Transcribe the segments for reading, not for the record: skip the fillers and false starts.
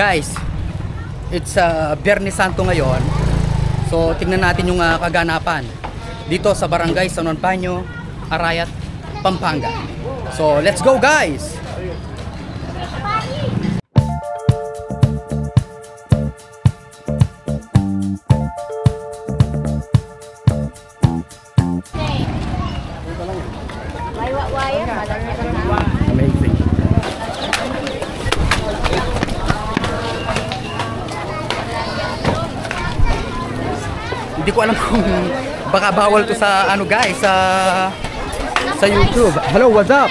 Guys, it's Biyernes Santo ngayon. So tingnan natin yung kaganapan dito sa barangay San Juan Panyo, Arayat, Pampanga. So let's go guys! Amazing. Hindi ko alam kung baka bawal to sa ano guys, sa YouTube. Hello, what's up?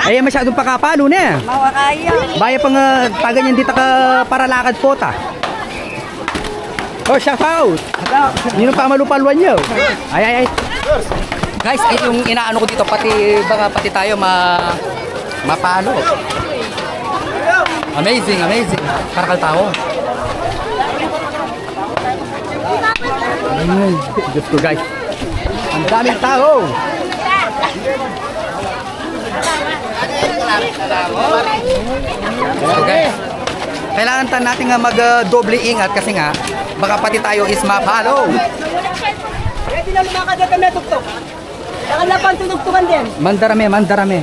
Ay masyadong pakapalo na. Mawakaya. Baya pang taganyan dito ka para lakad po ta. Oh, shout out. Yun ang pamalupalwan nyo. Ay. Guys, ay yung inaano ko dito pati baka pati tayo mapalo. Amazing. Karakal tao. Diyos ko guys. Ang daming tao. Okay. Kailangan natin nga mag-doble ingat kasi nga baka pati tayo is mapalo. Pwede na lumakad na kami tuktok. Saka na pang tunugtukan din. Mandarame.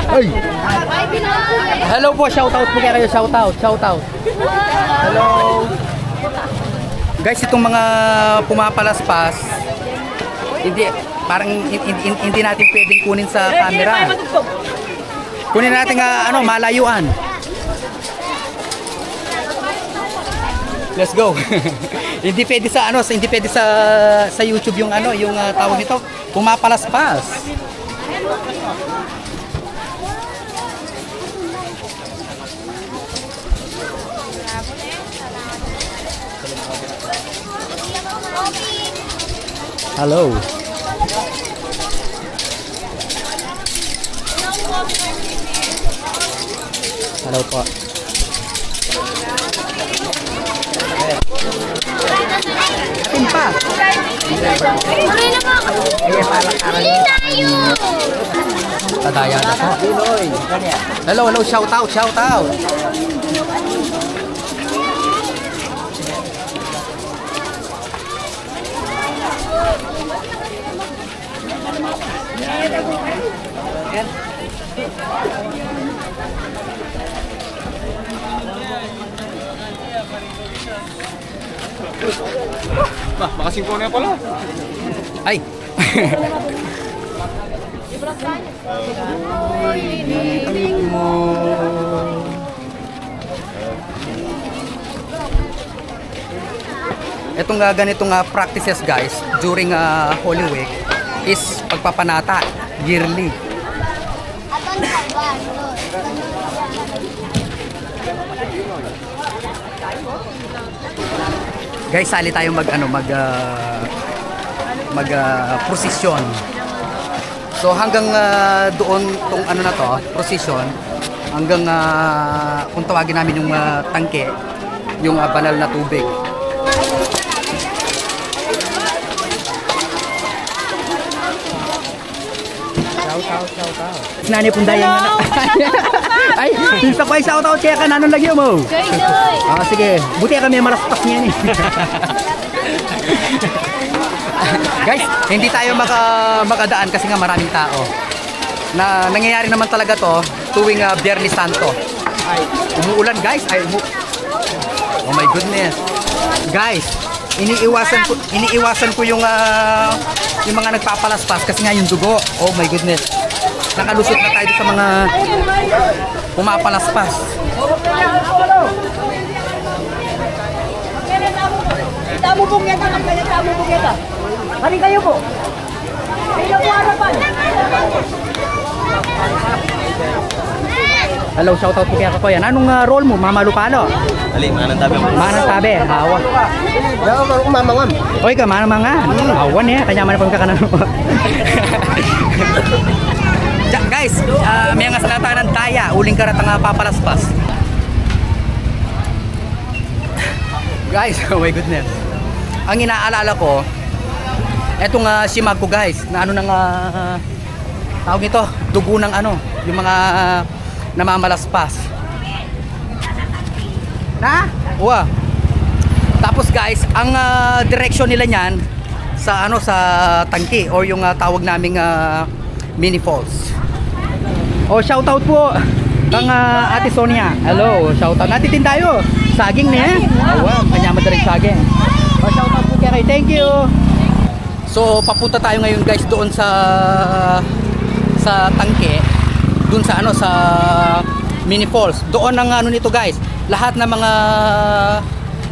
Ay. Hello po, shoutout po kayo, shoutout. Hello. Guys, itong mga pumapalaspas, hindi natin pwedeng kunin sa camera. Kunin natin malayuan. Let's go. Hindi pwede sa YouTube yung yung tawag nito, pumapalaspas. Hello. Hello po. Timpa. Tadaya na po. Hello, shout out. Makasingko na pala. Ay. Itong ganitong practices guys during Holy Week is pagpapanata yearly. Guys, sali tayo mag prosesyon. So hanggang doon tong na to, prosesyon, hanggang kung tawagin namin yung tangke, yung banal na tubig. Shout out. Nani pun dayang ay, isa pa shout out kaya kanan lagi mo. Sige, buti kami malaspas niya ni. Guys, hindi tayo makadaan kasi nga maraming tao. Nangyayari naman talaga to tuwing Biyernes Santo. Ay, umuulan guys. Oh my goodness. Guys, iniiwasan ko yung mga nagpapalaspas kasi nga yung dugo. Oh my goodness. Nakalusot na tayo sa mga pumapalaspas. Tamubong yata ang kanya, tamubong yata. Haring kayo po. Kayo po harapan. Hello, shoutout po kaya ako yan. Anong role mo? Mamalupalo? Ali, manang tabi. Manang tabi, hawa. Daw ko mamangam. Oy ka manang awan ya, kanya man pang kakanan mo. Guys, may nga salatanan taya, uling karatang papalaspas. Guys, oh my goodness. Ang inaalala ko, etong si Magko guys, na ano nang tawag nito, dugo ng ano, yung mga namamalaspas. Na? Uwa. Tapos guys, ang direction nila niyan sa ano, sa tangke or yung tawag naming mini falls. Oh, shout out po kang Ate Sonia. Hello, shout out. Natitin tayo. Saging niya. Wow, kanya madaling saging. Oh, shout out po kay. Thank you. So, papunta tayo ngayon guys doon sa tangke, doon sa ano, sa mini falls. Doon ang ano nito guys, lahat ng mga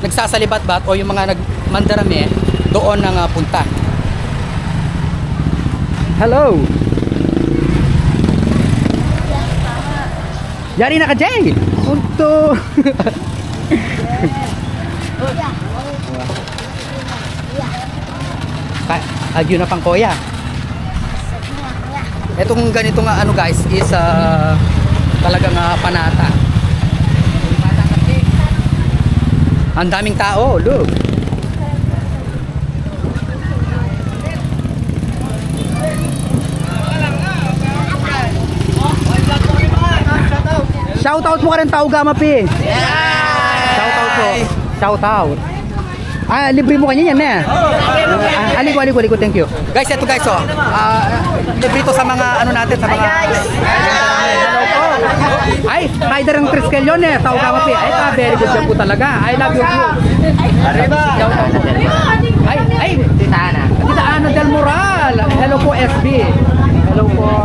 nagsasalibat-bat o yung mga nagmandarame doon ang punta. Hello. Yari na ka, Jay. Unto. Agyo na pang koya. Etong ganitong ano guys is talagang panata. Ang daming tao, look. Shout out mo ka rin tao Gama Pi. Shout out po. Shout out. Libre mo kanya yan eh. Aliko, thank you. Guys, eto guys oh. Libre to sa mga ano natin, sa mga hello po. Ay, rider ang Triskel yun eh. Tao Gama Pi. Ay, very good job po talaga. I love you. Arriba. Ay, Tita Ana Del Moral. Hello po SB. Hello po.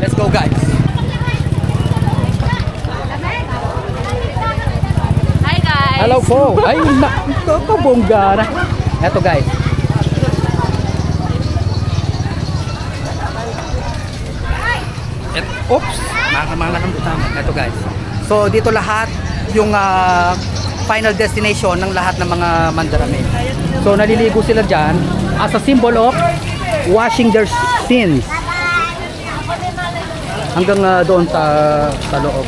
Let's go guys. Hi guys. Hello po. Ay, ito bongga na. Eto guys. Oops. Eto guys. So dito lahat yung final destination ng lahat ng mga mandarame. So naliligo sila dyan as a symbol of washing their sins. Hanggang doon sa loob.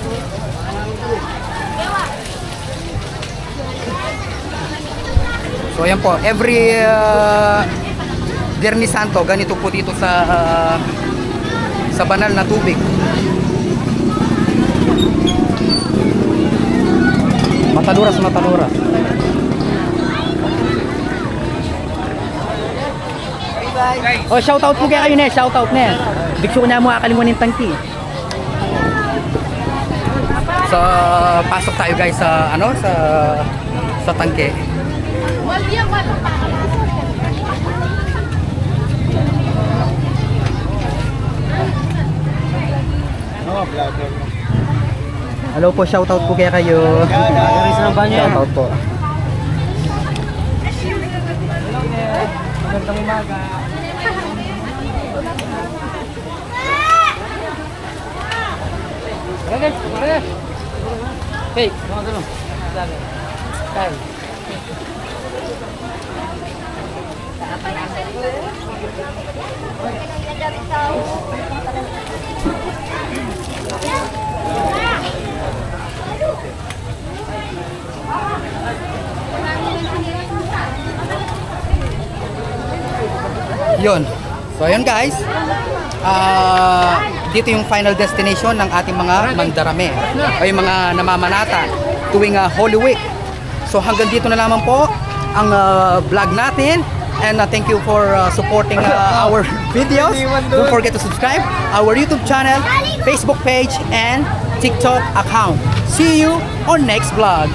So ayan po, every Viernes Santo ganito po dito sa banal na tubig. Mataluras. Oh, shout out po kayo ne, shout out ne. Bigso na mo akalimunin tangki. So, pasok tayo guys sa ano, sa tangke. Hello po, shout out po kayo. Shout out po. Magandang umaga. Hey, mga ganun. Kyle. Yun. So ayun guys. Dito yung final destination ng ating mga mandarame o yung mga namamanata tuwing Holy Week. So hanggang dito na lamang po ang vlog natin, and thank you for supporting our videos. Don't forget to subscribe our YouTube channel, Facebook page, and TikTok account. See you on next vlog.